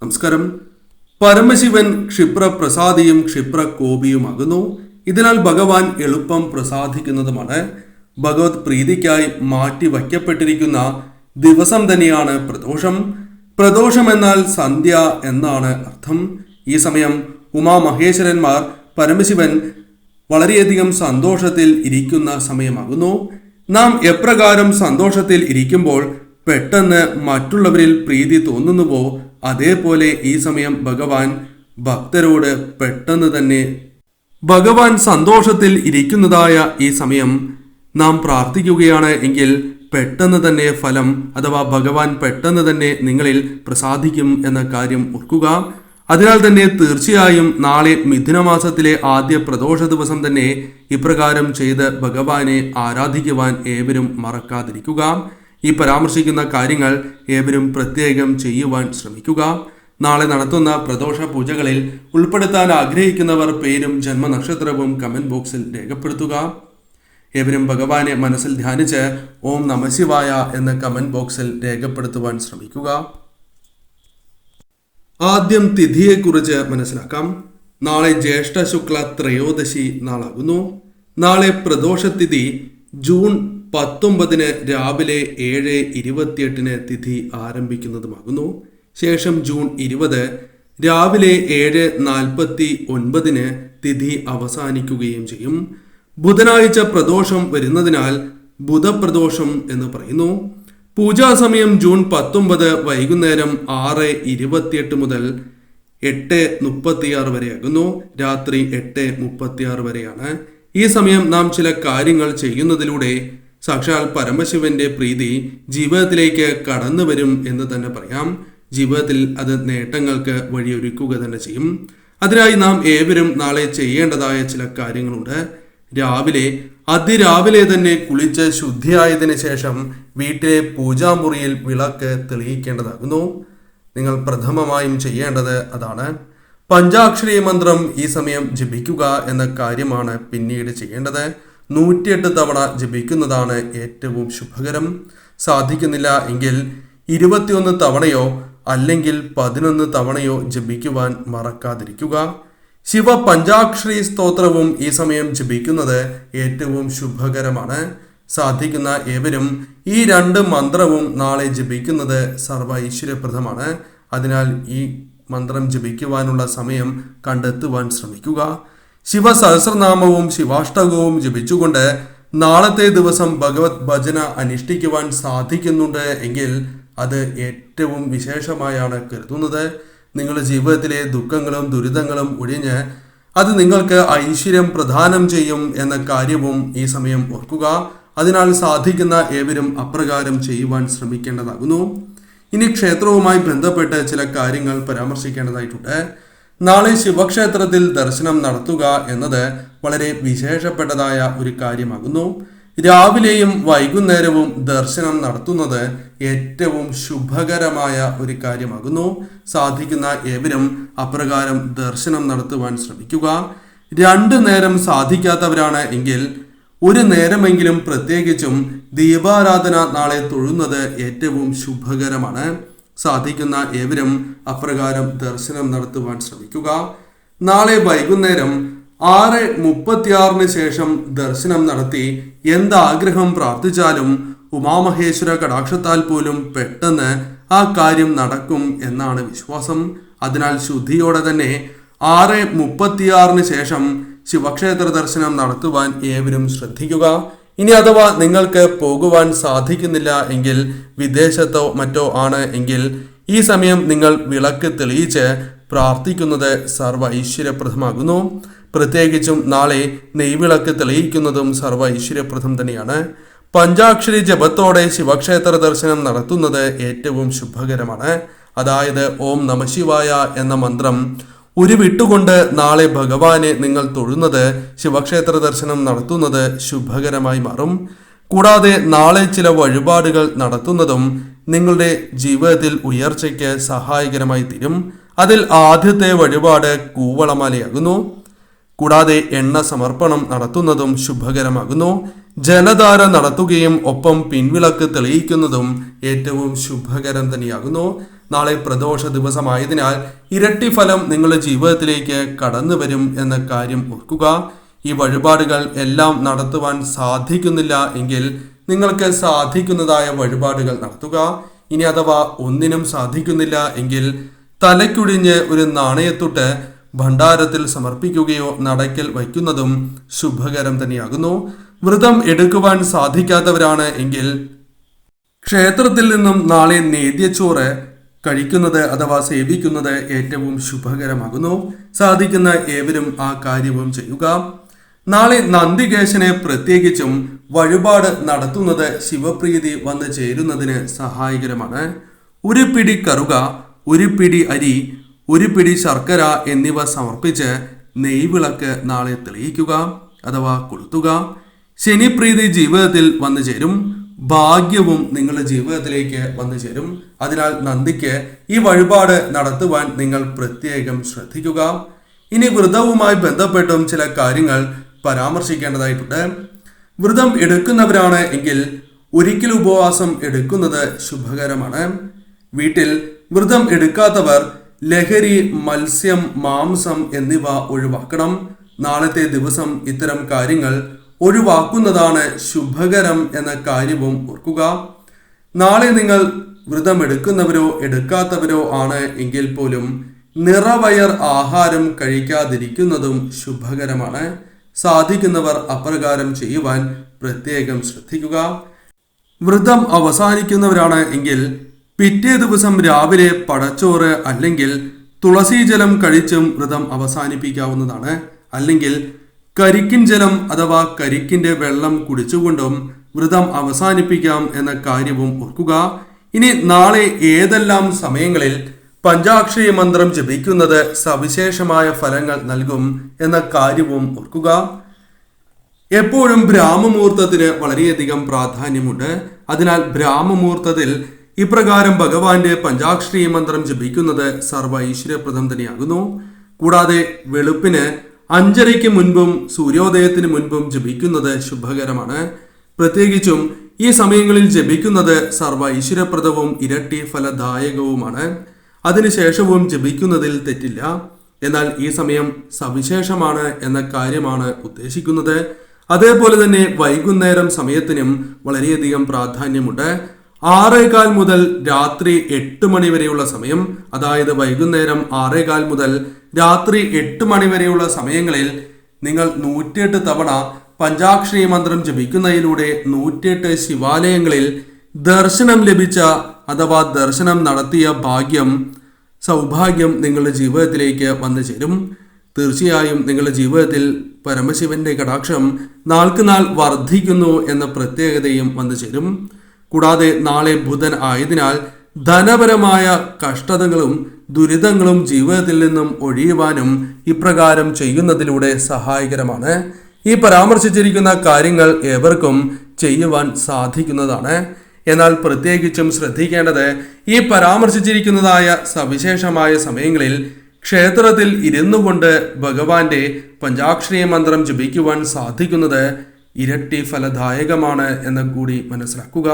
നമസ്കാരം. പരമശിവൻ ക്ഷിപ്രപ്രസാദിയും ക്ഷിപ്രകോപിയുമാകുന്നു. ഇതിനാൽ ഭഗവാൻ എളുപ്പം പ്രസാദിക്കുന്നതുമാണ്. ഭഗവത് പ്രീതിക്കായി മാറ്റി വയ്ക്കപ്പെട്ടിരിക്കുന്ന ദിവസം തന്നെയാണ് പ്രദോഷം. പ്രദോഷം എന്നാൽ സന്ധ്യ എന്നാണ് അർത്ഥം. ഈ സമയം ഉമാമഹേശ്വരന്മാർ പരമശിവൻ വളരെയധികം സന്തോഷത്തിൽ ഇരിക്കുന്ന സമയമാകുന്നു. നാം എപ്രകാരം സന്തോഷത്തിൽ ഇരിക്കുമ്പോൾ പെട്ടെന്ന് മറ്റുള്ളവരിൽ പ്രീതി തോന്നുന്നുവോ അതേപോലെ ഈ സമയം ഭഗവാൻ ഭക്തരോട് പെട്ടെന്ന് തന്നെ ഭഗവാൻ സന്തോഷത്തിൽ ഇരിക്കുന്നതായ ഈ സമയം നാം പ്രാർത്ഥിക്കുകയാണ് എങ്കിൽ പെട്ടെന്ന് തന്നെ ഫലം അഥവാ ഭഗവാൻ പെട്ടെന്ന് തന്നെ നിങ്ങളിൽ പ്രസാദിക്കും എന്ന കാര്യം ഓർക്കുക. അതിനാൽ തന്നെ തീർച്ചയായും നാളെ മിഥുനമാസത്തിലെ ആദ്യ പ്രദോഷ ദിവസം തന്നെ ഇപ്രകാരം ചെയ്ത് ഭഗവാനെ ആരാധിക്കുവാൻ ഏവരും മറക്കാതിരിക്കുക. ഈ പരാമർശിക്കുന്ന കാര്യങ്ങൾ ഏവരും പ്രത്യേകം ചെയ്യുവാൻ ശ്രമിക്കുക. നാളെ നടത്തുന്ന പ്രദോഷ പൂജകളിൽ ഉൾപ്പെടുത്താൻ ആഗ്രഹിക്കുന്നവർ പേരും ജന്മനക്ഷത്രവും കമന്റ് ബോക്സിൽ രേഖപ്പെടുത്തുക. ഏവരും ഭഗവാനെ മനസ്സിൽ ധ്യാനിച്ച് ഓം നമഃശിവായ എന്ന കമന്റ് ബോക്സിൽ രേഖപ്പെടുത്തുവാൻ ശ്രമിക്കുക. ആദ്യം തിഥിയെക്കുറിച്ച് മനസ്സിലാക്കാം. നാളെ ജ്യേഷ്ഠ ശുക്ല ത്രയോദശി നാളാകുന്നു. നാളെ പ്രദോഷതിഥി ജൂൺ 19 രാവിലെ 7:28 തിഥി ആരംഭിക്കുന്നതുമാകുന്നു. ശേഷം ജൂൺ 20 രാവിലെ 7:49 തിഥി അവസാനിക്കുകയും ചെയ്യും. ബുധനാഴ്ച പ്രദോഷം വരുന്നതിനാൽ ബുധപ്രദോഷം എന്ന് പറയുന്നു. പൂജാസമയം ജൂൺ 19 വൈകുന്നേരം 6:28 മുതൽ 8:36 വരെയാകുന്നു. രാത്രി 8:36 വരെയാണ്. ഈ സമയം നാം ചില കാര്യങ്ങൾ ചെയ്യുന്നതിലൂടെ സാക്ഷാൽ പരമശിവന്റെ പ്രീതി ജീവിതത്തിലേക്ക് കടന്നു വരും എന്ന് തന്നെ പറയാം. ജീവിതത്തിൽ അത് നേട്ടങ്ങൾക്ക് വഴിയൊരുക്കുക തന്നെ ചെയ്യും. അതിനായി നാം ഏവരും നാളെ ചെയ്യേണ്ടതായ ചില കാര്യങ്ങളുണ്ട്. അതിരാവിലെ തന്നെ കുളിച്ച് ശുദ്ധിയായതിനു ശേഷം വീട്ടിലെ പൂജാമുറിയിൽ വിളക്ക് തെളിയിക്കേണ്ടതാകുന്നു. നിങ്ങൾ പ്രഥമമായും ചെയ്യേണ്ടത് അതാണ്. പഞ്ചാക്ഷരി മന്ത്രം ഈ സമയം ജപിക്കുക എന്ന കാര്യമാണ് പിന്നീട് ചെയ്യേണ്ടത്. 108 തവണ ജപിക്കുന്നതാണ് ഏറ്റവും ശുഭകരം. സാധിക്കുന്നില്ല എങ്കിൽ 21 തവണയോ അല്ലെങ്കിൽ 11 തവണയോ ജപിക്കുവാൻ മറക്കാതിരിക്കുക. ശിവ പഞ്ചാക്ഷരി സ്തോത്രവും ഈ സമയം ജപിക്കുന്നത് ഏറ്റവും ശുഭകരമാണ്. സാധിക്കുന്ന ഏവരും ഈ 2 മന്ത്രവും നാളെ ജപിക്കുന്നത് സർവ ഐശ്വര്യപ്രദമാണ്. അതിനാൽ ഈ മന്ത്രം ജപിക്കുവാനുള്ള സമയം കണ്ടെത്തുവാൻ ശ്രമിക്കുക. ശിവ സഹസ്രനാമവും ശിവാഷ്ടകവും ജപിച്ചുകൊണ്ട് നാളത്തെ ദിവസം ഭഗവത് ഭജന അനുഷ്ഠിക്കുവാൻ സാധിക്കുന്നുണ്ട് എങ്കിൽ അത് ഏറ്റവും വിശേഷമായാണ് കരുതുന്നത്. നിങ്ങളുടെ ജീവിതത്തിലെ ദുഃഖങ്ങളും ദുരിതങ്ങളും ഒഴിഞ്ഞ് അത് നിങ്ങൾക്ക് ഐശ്വര്യം പ്രദാനം ചെയ്യും എന്ന കാര്യവും ഈ സമയം ഓർക്കുക. അതിനാൽ സാധിക്കുന്ന ഏവരും അപ്രകാരം ചെയ്യുവാൻ ശ്രമിക്കേണ്ടതാകുന്നു. ഇനി ക്ഷേത്രവുമായി ബന്ധപ്പെട്ട് ചില കാര്യങ്ങൾ പരാമർശിക്കേണ്ടതായിട്ടുണ്ട്. നാളെ ശിവക്ഷേത്രത്തിൽ ദർശനം നടത്തുക എന്നത് വളരെ വിശേഷപ്പെട്ടതായ ഒരു കാര്യമാകുന്നു. രാവിലെയും വൈകുന്നേരവും ദർശനം നടത്തുന്നത് ഏറ്റവും ശുഭകരമായ ഒരു കാര്യമാകുന്നു. സാധിക്കുന്ന ഏവരും അപ്രകാരം ദർശനം നടത്തുവാൻ ശ്രമിക്കുക. 2 നേരം സാധിക്കാത്തവരാണ് എങ്കിൽ 1 നേരമെങ്കിലും പ്രത്യേകിച്ചും ദീപാരാധന നാളെ തൊഴുന്നത് ഏറ്റവും ശുഭകരമാണ്. സാധിക്കുന്ന ഏവരും അപ്രകാരം ദർശനം നടത്തുവാൻ ശ്രമിക്കുക. നാളെ വൈകുന്നേരം 6:36 ശേഷം ദർശനം നടത്തി എന്താഗ്രഹം പ്രാർത്ഥിച്ചാലും ഉമാമഹേശ്വര കടാക്ഷത്താൽ പോലും പെട്ടെന്ന് ആ കാര്യം നടക്കും എന്നാണ് വിശ്വാസം. അതിനാൽ ശുദ്ധിയോടെ തന്നെ 6:36 ശേഷം ശിവക്ഷേത്ര ദർശനം നടത്തുവാൻ ഏവരും ശ്രദ്ധിക്കുക. ഇനി അഥവാ നിങ്ങൾക്ക് പോകുവാൻ സാധിക്കുന്നില്ല എങ്കിൽ വിദേശത്തോ മറ്റോ ആണ് എങ്കിൽ ഈ സമയം നിങ്ങൾ വിളക്ക് തെളിയിച്ച് പ്രാർത്ഥിക്കുന്നത് സർവ്വ ഐശ്വര്യപ്രദമാകുന്നു. പ്രത്യേകിച്ചും നാളെ നെയ്വിളക്ക് തെളിയിക്കുന്നതും സർവ്വ ഐശ്വര്യപ്രദം തന്നെയാണ്. പഞ്ചാക്ഷരി ജപത്തോടെ ശിവക്ഷേത്ര ദർശനം നടത്തുന്നത് ഏറ്റവും ശുഭകരമാണ്. അതായത് ഓം നമഃശിവായ എന്ന മന്ത്രം ഉരുവിട്ടുകൊണ്ട് നാളെ ഭഗവാനെ നിങ്ങൾ തൊഴുന്നത് ശിവക്ഷേത്ര ദർശനം നടത്തുന്നത് ശുഭകരമായി മാറും. കൂടാതെ നാളെ ചില വഴിപാടുകൾ നടത്തുന്നതും നിങ്ങളുടെ ജീവിതത്തിൽ ഉയർച്ചയ്ക്ക് സഹായകരമായി തീരും. അതിൽ ആദ്യത്തെ വഴിപാട് കൂവളമാലയാകുന്നു. കൂടാതെ എണ്ണ സമർപ്പണം നടത്തുന്നതും ശുഭകരമാകുന്നു. ജലധാര നടത്തുകയും ഒപ്പം പിൻവിളക്ക് തെളിയിക്കുന്നതും ഏറ്റവും ശുഭകരം തന്നെയാകുന്നു. നാളെ പ്രദോഷ ദിവസമായതിനാൽ ഇരട്ടി ഫലം നിങ്ങളുടെ ജീവിതത്തിലേക്ക് കടന്നു വരും എന്ന കാര്യം ഓർക്കുക. ഈ വഴിപാടുകൾ എല്ലാം നടത്തുവാൻ സാധിക്കുന്നില്ല എങ്കിൽ നിങ്ങൾക്ക് സാധിക്കുന്നതായ വഴിപാടുകൾ നടത്തുക. ഇനി അഥവാ ഒന്നിനും സാധിക്കുന്നില്ല എങ്കിൽ തലയ്ക്കുഴിഞ്ഞ് ഒരു നാണയത്തൊട്ട് ഭണ്ഡാരത്തിൽ സമർപ്പിക്കുകയോ നടക്കൽ വയ്ക്കുന്നതും ശുഭകരം തന്നെയാകുന്നു. വ്രതം എടുക്കുവാൻ സാധിക്കാത്തവരാണ് എങ്കിൽ ക്ഷേത്രത്തിൽ നിന്നും നാളെ നേദ്യച്ചോറ് കഴിക്കുന്നത് അഥവാ സേവിക്കുന്നത് ഏറ്റവും ശുഭകരമാകുന്നു. സാധിക്കുന്ന ഏവരും ആ കാര്യവും ചെയ്യുക. നാളെ നന്ദികേശനെ പ്രത്യേകിച്ചും വഴിപാട് നടത്തുന്നത് ശിവപ്രീതി വന്നു ചേരുന്നതിന് സഹായകരമാണ്. ഒരു പിടി കറുക, ഒരു പിടി അരി, ഒരു പിടി ശർക്കര എന്നിവ സമർപ്പിച്ച് നെയ്വിളക്ക് നാളെ തെളിയിക്കുക അഥവാ കൊളുത്തുക. ശനിപ്രീതി ജീവിതത്തിൽ വന്നു ചേരും. ഭാഗ്യവും നിങ്ങളുടെ ജീവിതത്തിലേക്ക് വന്നു ചേരും. അതിനാൽ നന്ദിക്ക് ഈ വഴിപാട് നടത്തുവാൻ നിങ്ങൾ പ്രത്യേകം ശ്രദ്ധിക്കുക. ഇനി വ്രതവുമായി ബന്ധപ്പെട്ടും ചില കാര്യങ്ങൾ പരാമർശിക്കേണ്ടതായിട്ടുണ്ട്. വ്രതം എടുക്കുന്നവരാണ് എങ്കിൽ ഒരിക്കൽ ഉപവാസം എടുക്കുന്നത് ശുഭകരമാണ്. വീട്ടിൽ വ്രതം എടുക്കാത്തവർ ലഹരി, മത്സ്യം, മാംസം എന്നിവ ഒഴിവാക്കണം. നാളത്തെ ദിവസം ഇത്തരം കാര്യങ്ങൾ ഒഴിവാക്കുന്നതാണ് ശുഭകരം എന്ന കാര്യവും ഓർക്കുക. നാളെ നിങ്ങൾ വ്രതം എടുക്കുന്നവരോ എടുക്കാത്തവരോ ആണ് എങ്കിൽ പോലും നിറവയർ ആഹാരം കഴിക്കാതിരിക്കുന്നതും ശുഭകരമാണ്. സാധിക്കുന്നവർ അപ്രകാരം ചെയ്യുവാൻ പ്രത്യേകം ശ്രദ്ധിക്കുക. വ്രതം അവസാനിക്കുന്നവരാണ് എങ്കിൽ പിറ്റേ ദിവസം രാവിലെ പടച്ചോറ് അല്ലെങ്കിൽ തുളസീജലം കഴിച്ചും വ്രതം അവസാനിപ്പിക്കാവുന്നതാണ്. അല്ലെങ്കിൽ കരിക്കിൻ ജലം അഥവാ കരിക്കിന്റെ വെള്ളം കുടിച്ചുകൊണ്ടും വ്രതം അവസാനിപ്പിക്കാം എന്ന കാര്യവും ഓർക്കുക. ഇനി നാളെ ഏതെല്ലാം സമയങ്ങളിൽ പഞ്ചാക്ഷരി മന്ത്രം ജപിക്കുന്നത് സവിശേഷമായ ഫലങ്ങൾ നൽകും എന്ന കാര്യവും ഓർക്കുക. എപ്പോഴും ബ്രാഹ്മമുഹൂർത്തത്തിന് വളരെയധികം പ്രാധാന്യമുണ്ട്. അതിനാൽ ബ്രാഹ്മമുഹൂർത്തത്തിൽ ഇപ്രകാരം ഭഗവാന്റെ പഞ്ചാക്ഷരി മന്ത്രം ജപിക്കുന്നത് സർവ്വ ഐശ്വര്യപ്രദം തന്നെയാകുന്നു. കൂടാതെ വെളുപ്പിന് 5:30 മുൻപും സൂര്യോദയത്തിന് മുൻപും ജപിക്കുന്നത് ശുഭകരമാണ്. പ്രത്യേകിച്ചും ഈ സമയങ്ങളിൽ ജപിക്കുന്നത് സർവ്വ ഐശ്വര്യപ്രദവും ഇരട്ടി ഫലദായകവുമാണ്. അതിനുശേഷവും ജപിക്കുന്നതിൽ തെറ്റില്ല. എന്നാൽ ഈ സമയം സവിശേഷമാണ് എന്ന കാര്യമാണ് ഉദ്ദേശിക്കുന്നത്. അതേപോലെ തന്നെ വൈകുന്നേരം സമയത്തിനും വളരെയധികം പ്രാധാന്യമുണ്ട്. 6:15 മുതൽ രാത്രി 8 മണി വരെയുള്ള സമയം, അതായത് വൈകുന്നേരം 6:15 മുതൽ രാത്രി 8 മണി വരെയുള്ള സമയങ്ങളിൽ നിങ്ങൾ 108 തവണ പഞ്ചാക്ഷരി മന്ത്രം ജപിക്കുന്നതിലൂടെ 108 ശിവാലയങ്ങളിൽ ദർശനം ലഭിച്ച അഥവാ ദർശനം നടത്തിയ സൗഭാഗ്യം നിങ്ങളുടെ ജീവിതത്തിലേക്ക് വന്നു ചേരും. തീർച്ചയായും നിങ്ങളുടെ ജീവിതത്തിൽ പരമശിവന്റെ കടാക്ഷം നാൾക്കുനാൾ വർദ്ധിക്കുന്നു എന്ന പ്രത്യേകതയും വന്നു ചേരും. കൂടാതെ നാളെ ബുധൻ ആയതിനാൽ ധനപരമായ കഷ്ടതകളും ദുരിതങ്ങളും ജീവിതത്തിൽ നിന്നും ഒഴിയുവാനും ഇപ്രകാരം ചെയ്യുന്നതിലൂടെ സഹായകരമാണ്. ഈ പരാമർശിച്ചിരിക്കുന്ന കാര്യങ്ങൾ ഏവർക്കും ചെയ്യുവാൻ സാധിക്കുന്നതാണ്. എന്നാൽ പ്രത്യേകിച്ചും ശ്രദ്ധിക്കേണ്ടത് ഈ പരാമർശിച്ചിരിക്കുന്നതായ സവിശേഷമായ സമയങ്ങളിൽ ക്ഷേത്രത്തിൽ ഇരുന്നു കൊണ്ട് ഭഗവാന്റെ പഞ്ചാക്ഷരി മന്ത്രം ജപിക്കുവാൻ സാധിക്കുന്നത് ഇരട്ടി ഫലദായകമാണ് എന്ന് കൂടി മനസ്സിലാക്കുക.